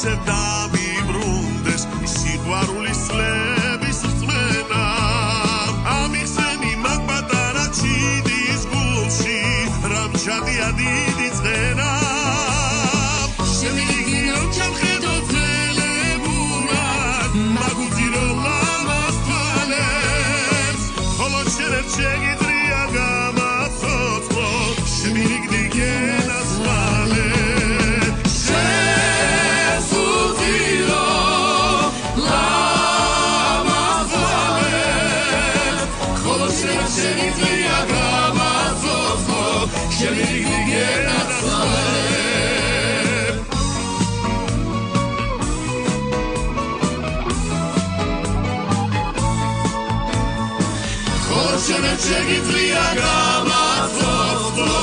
ისევ დამიბრუნდეს სიყვარულის წლების რწმენა ამიხსენი მაგ პატარა ჩიდის გულში რამჩადია დიდი წენა შემიგი რომ ჩამხედო ძელებურად მაგუძი რომ ლამას თვალებს ხოლო შენერთ შეგიძლია გამაცოცხლო შემირიგდი გენასვალე შემიძლია გამაცოცხლო შემირიგდი გენასვალე ხოლო შენერთ შეგიძლია გამაცოცხლო